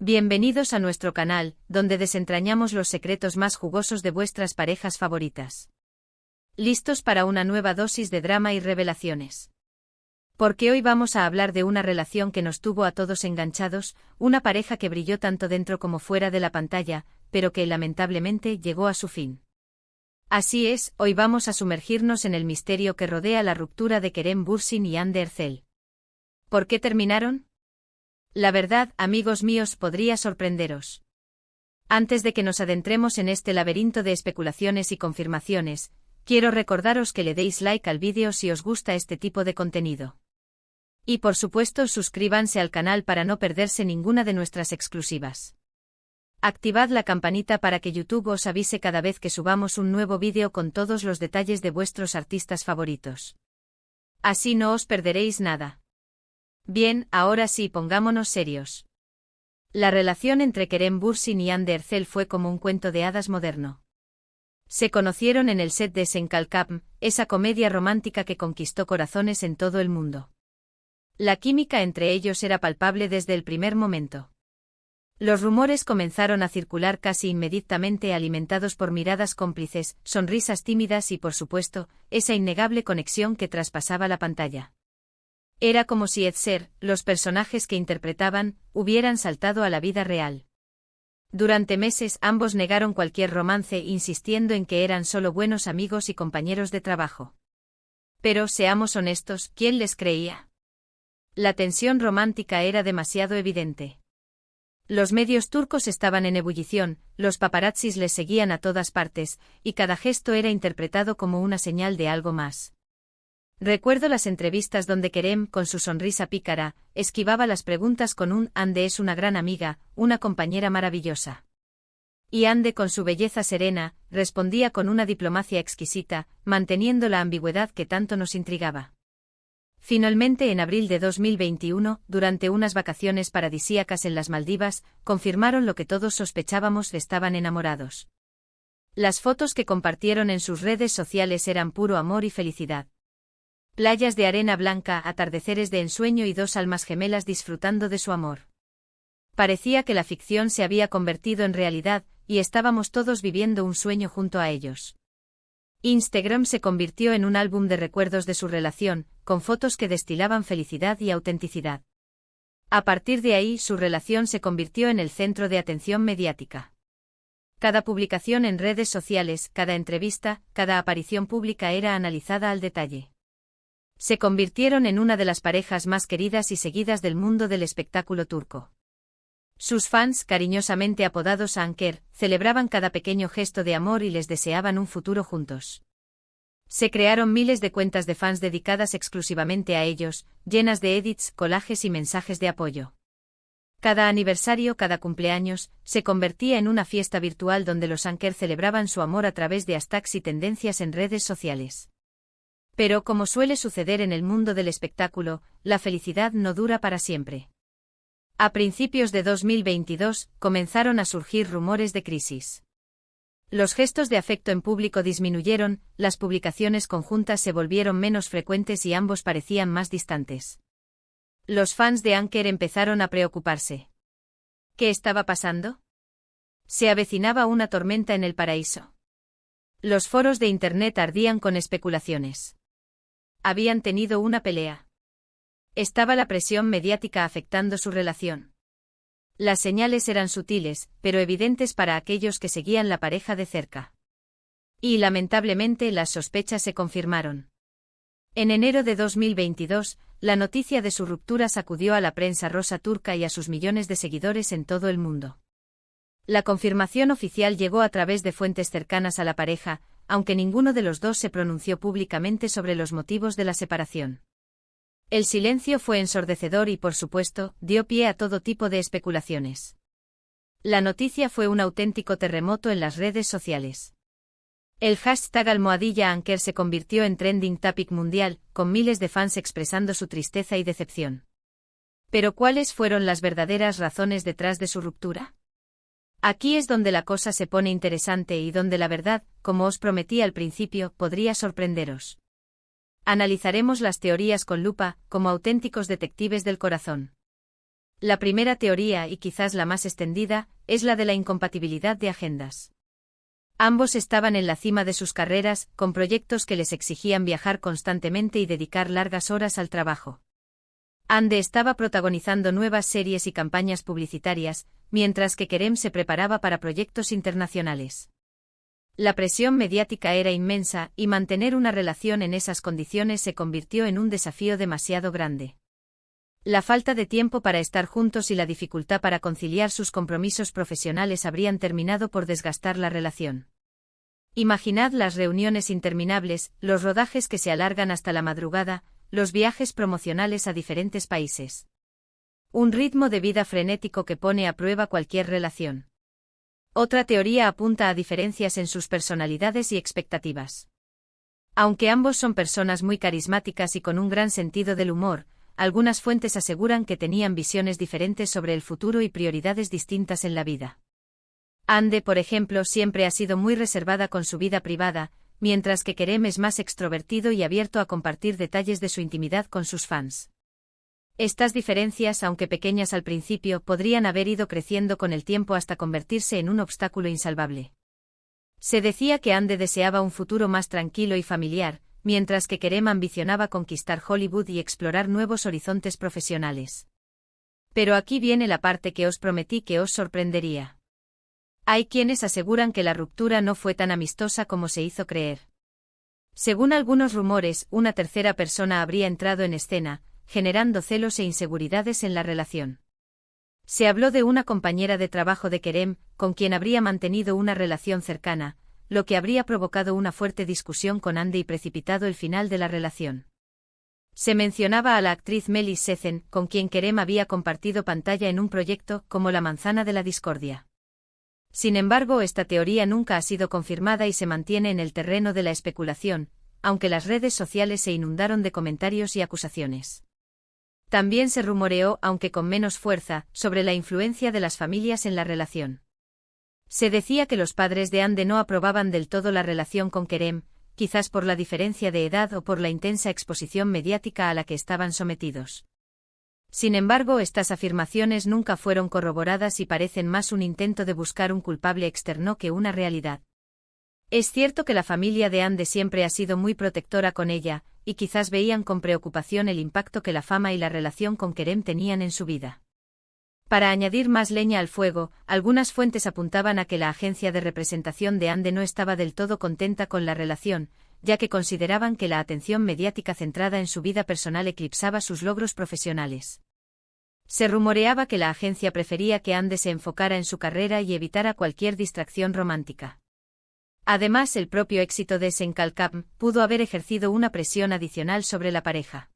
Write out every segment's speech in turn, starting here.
Bienvenidos a nuestro canal, donde desentrañamos los secretos más jugosos de vuestras parejas favoritas. ¿Listos para una nueva dosis de drama y revelaciones? Porque hoy vamos a hablar de una relación que nos tuvo a todos enganchados, una pareja que brilló tanto dentro como fuera de la pantalla, pero que lamentablemente llegó a su fin. Así es, hoy vamos a sumergirnos en el misterio que rodea la ruptura de Kerem Bürsin y Hande Erçel. ¿Por qué terminaron? La verdad, amigos míos, podría sorprenderos. Antes de que nos adentremos en este laberinto de especulaciones y confirmaciones, quiero recordaros que le deis like al vídeo si os gusta este tipo de contenido. Y por supuesto suscríbanse al canal para no perderse ninguna de nuestras exclusivas. Activad la campanita para que YouTube os avise cada vez que subamos un nuevo vídeo con todos los detalles de vuestros artistas favoritos. Así no os perderéis nada. Bien, ahora sí, pongámonos serios. La relación entre Kerem Bürsin y Hande Erçel fue como un cuento de hadas moderno. Se conocieron en el set de Sen Kalkam, esa comedia romántica que conquistó corazones en todo el mundo. La química entre ellos era palpable desde el primer momento. Los rumores comenzaron a circular casi inmediatamente, alimentados por miradas cómplices, sonrisas tímidas y, por supuesto, esa innegable conexión que traspasaba la pantalla. Era como si los personajes que interpretaban, hubieran saltado a la vida real. Durante meses ambos negaron cualquier romance, insistiendo en que eran solo buenos amigos y compañeros de trabajo. Pero, seamos honestos, ¿quién les creía? La tensión romántica era demasiado evidente. Los medios turcos estaban en ebullición, los paparazzis les seguían a todas partes, y cada gesto era interpretado como una señal de algo más. Recuerdo las entrevistas donde Kerem, con su sonrisa pícara, esquivaba las preguntas con un «Hande es una gran amiga, una compañera maravillosa». Y Hande, con su belleza serena, respondía con una diplomacia exquisita, manteniendo la ambigüedad que tanto nos intrigaba. Finalmente, en abril de 2021, durante unas vacaciones paradisíacas en las Maldivas, confirmaron lo que todos sospechábamos: estaban enamorados. Las fotos que compartieron en sus redes sociales eran puro amor y felicidad. Playas de arena blanca, atardeceres de ensueño y dos almas gemelas disfrutando de su amor. Parecía que la ficción se había convertido en realidad, y estábamos todos viviendo un sueño junto a ellos. Instagram se convirtió en un álbum de recuerdos de su relación, con fotos que destilaban felicidad y autenticidad. A partir de ahí, su relación se convirtió en el centro de atención mediática. Cada publicación en redes sociales, cada entrevista, cada aparición pública era analizada al detalle. Se convirtieron en una de las parejas más queridas y seguidas del mundo del espectáculo turco. Sus fans, cariñosamente apodados Anker, celebraban cada pequeño gesto de amor y les deseaban un futuro juntos. Se crearon miles de cuentas de fans dedicadas exclusivamente a ellos, llenas de edits, collages y mensajes de apoyo. Cada aniversario, cada cumpleaños, se convertía en una fiesta virtual donde los Anker celebraban su amor a través de hashtags y tendencias en redes sociales. Pero, como suele suceder en el mundo del espectáculo, la felicidad no dura para siempre. A principios de 2022, comenzaron a surgir rumores de crisis. Los gestos de afecto en público disminuyeron, las publicaciones conjuntas se volvieron menos frecuentes y ambos parecían más distantes. Los fans de Anker empezaron a preocuparse. ¿Qué estaba pasando? ¿Se avecinaba una tormenta en el paraíso? Los foros de Internet ardían con especulaciones. Habían tenido una pelea. ¿Estaba la presión mediática afectando su relación? Las señales eran sutiles, pero evidentes para aquellos que seguían la pareja de cerca. Y lamentablemente las sospechas se confirmaron. En enero de 2022, la noticia de su ruptura sacudió a la prensa rosa turca y a sus millones de seguidores en todo el mundo. La confirmación oficial llegó a través de fuentes cercanas a la pareja, aunque ninguno de los dos se pronunció públicamente sobre los motivos de la separación. El silencio fue ensordecedor y, por supuesto, dio pie a todo tipo de especulaciones. La noticia fue un auténtico terremoto en las redes sociales. El hashtag #Anker se convirtió en trending topic mundial, con miles de fans expresando su tristeza y decepción. Pero ¿cuáles fueron las verdaderas razones detrás de su ruptura? Aquí es donde la cosa se pone interesante y donde la verdad, como os prometí al principio, podría sorprenderos. Analizaremos las teorías con lupa, como auténticos detectives del corazón. La primera teoría, y quizás la más extendida, es la de la incompatibilidad de agendas. Ambos estaban en la cima de sus carreras, con proyectos que les exigían viajar constantemente y dedicar largas horas al trabajo. Ande estaba protagonizando nuevas series y campañas publicitarias, mientras que Kerem se preparaba para proyectos internacionales. La presión mediática era inmensa, y mantener una relación en esas condiciones se convirtió en un desafío demasiado grande. La falta de tiempo para estar juntos y la dificultad para conciliar sus compromisos profesionales habrían terminado por desgastar la relación. Imaginad las reuniones interminables, los rodajes que se alargan hasta la madrugada, los viajes promocionales a diferentes países. Un ritmo de vida frenético que pone a prueba cualquier relación. Otra teoría apunta a diferencias en sus personalidades y expectativas. Aunque ambos son personas muy carismáticas y con un gran sentido del humor, algunas fuentes aseguran que tenían visiones diferentes sobre el futuro y prioridades distintas en la vida. Ande, por ejemplo, siempre ha sido muy reservada con su vida privada, mientras que Kerem es más extrovertido y abierto a compartir detalles de su intimidad con sus fans. Estas diferencias, aunque pequeñas al principio, podrían haber ido creciendo con el tiempo hasta convertirse en un obstáculo insalvable. Se decía que Ande deseaba un futuro más tranquilo y familiar, mientras que Kerem ambicionaba conquistar Hollywood y explorar nuevos horizontes profesionales. Pero aquí viene la parte que os prometí que os sorprendería. Hay quienes aseguran que la ruptura no fue tan amistosa como se hizo creer. Según algunos rumores, una tercera persona habría entrado en escena, generando celos e inseguridades en la relación. Se habló de una compañera de trabajo de Kerem, con quien habría mantenido una relación cercana, lo que habría provocado una fuerte discusión con Ande y precipitado el final de la relación. Se mencionaba a la actriz Melis Sezen, con quien Kerem había compartido pantalla en un proyecto, como La manzana de la discordia. Sin embargo, esta teoría nunca ha sido confirmada y se mantiene en el terreno de la especulación, aunque las redes sociales se inundaron de comentarios y acusaciones. También se rumoreó, aunque con menos fuerza, sobre la influencia de las familias en la relación. Se decía que los padres de Ande no aprobaban del todo la relación con Kerem, quizás por la diferencia de edad o por la intensa exposición mediática a la que estaban sometidos. Sin embargo, estas afirmaciones nunca fueron corroboradas y parecen más un intento de buscar un culpable externo que una realidad. Es cierto que la familia de Ande siempre ha sido muy protectora con ella, y quizás veían con preocupación el impacto que la fama y la relación con Kerem tenían en su vida. Para añadir más leña al fuego, algunas fuentes apuntaban a que la agencia de representación de Ande no estaba del todo contenta con la relación, ya que consideraban que la atención mediática centrada en su vida personal eclipsaba sus logros profesionales. Se rumoreaba que la agencia prefería que Ande se enfocara en su carrera y evitara cualquier distracción romántica. Además, el propio éxito de Senkalkam pudo haber ejercido una presión adicional sobre la pareja.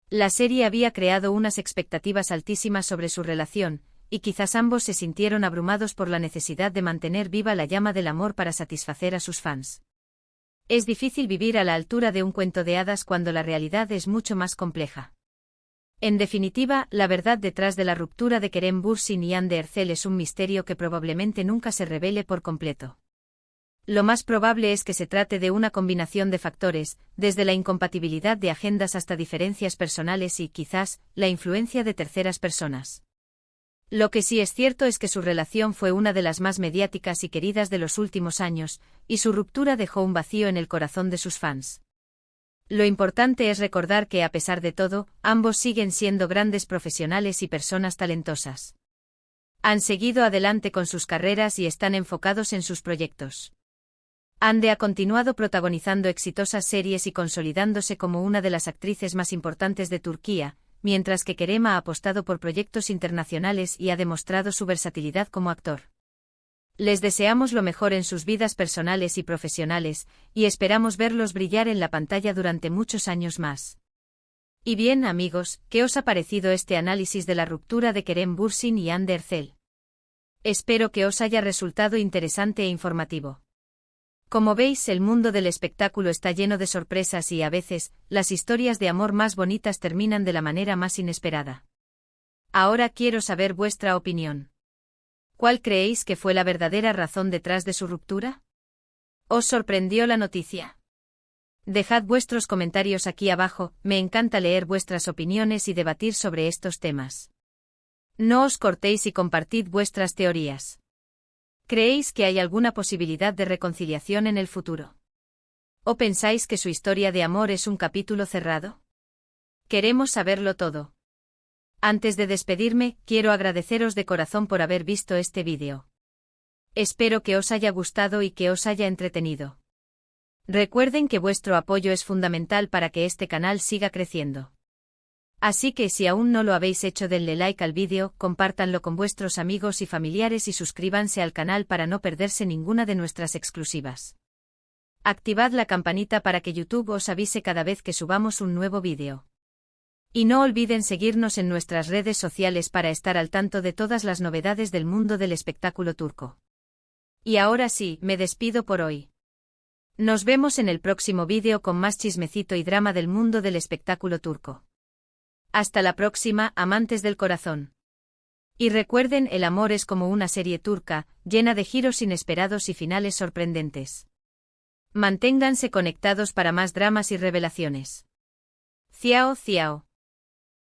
La serie había creado unas expectativas altísimas sobre su relación, y quizás ambos se sintieron abrumados por la necesidad de mantener viva la llama del amor para satisfacer a sus fans. Es difícil vivir a la altura de un cuento de hadas cuando la realidad es mucho más compleja. En definitiva, la verdad detrás de la ruptura de Kerem Bürsin y Hande Erçel es un misterio que probablemente nunca se revele por completo. Lo más probable es que se trate de una combinación de factores, desde la incompatibilidad de agendas hasta diferencias personales y, quizás, la influencia de terceras personas. Lo que sí es cierto es que su relación fue una de las más mediáticas y queridas de los últimos años, y su ruptura dejó un vacío en el corazón de sus fans. Lo importante es recordar que, a pesar de todo, ambos siguen siendo grandes profesionales y personas talentosas. Han seguido adelante con sus carreras y están enfocados en sus proyectos. Hande ha continuado protagonizando exitosas series y consolidándose como una de las actrices más importantes de Turquía, mientras que Kerem ha apostado por proyectos internacionales y ha demostrado su versatilidad como actor. Les deseamos lo mejor en sus vidas personales y profesionales, y esperamos verlos brillar en la pantalla durante muchos años más. Y bien, amigos, ¿qué os ha parecido este análisis de la ruptura de Kerem Bürsin y Hande Erçel? Espero que os haya resultado interesante e informativo. Como veis, el mundo del espectáculo está lleno de sorpresas y, a veces, las historias de amor más bonitas terminan de la manera más inesperada. Ahora quiero saber vuestra opinión. ¿Cuál creéis que fue la verdadera razón detrás de su ruptura? ¿Os sorprendió la noticia? Dejad vuestros comentarios aquí abajo, me encanta leer vuestras opiniones y debatir sobre estos temas. No os cortéis y compartid vuestras teorías. ¿Creéis que hay alguna posibilidad de reconciliación en el futuro? ¿O pensáis que su historia de amor es un capítulo cerrado? Queremos saberlo todo. Antes de despedirme, quiero agradeceros de corazón por haber visto este vídeo. Espero que os haya gustado y que os haya entretenido. Recuerden que vuestro apoyo es fundamental para que este canal siga creciendo. Así que si aún no lo habéis hecho, denle like al vídeo, compártanlo con vuestros amigos y familiares y suscríbanse al canal para no perderse ninguna de nuestras exclusivas. Activad la campanita para que YouTube os avise cada vez que subamos un nuevo vídeo. Y no olviden seguirnos en nuestras redes sociales para estar al tanto de todas las novedades del mundo del espectáculo turco. Y ahora sí, me despido por hoy. Nos vemos en el próximo vídeo con más chismecito y drama del mundo del espectáculo turco. Hasta la próxima, amantes del corazón. Y recuerden, el amor es como una serie turca, llena de giros inesperados y finales sorprendentes. Manténganse conectados para más dramas y revelaciones. Ciao, ciao.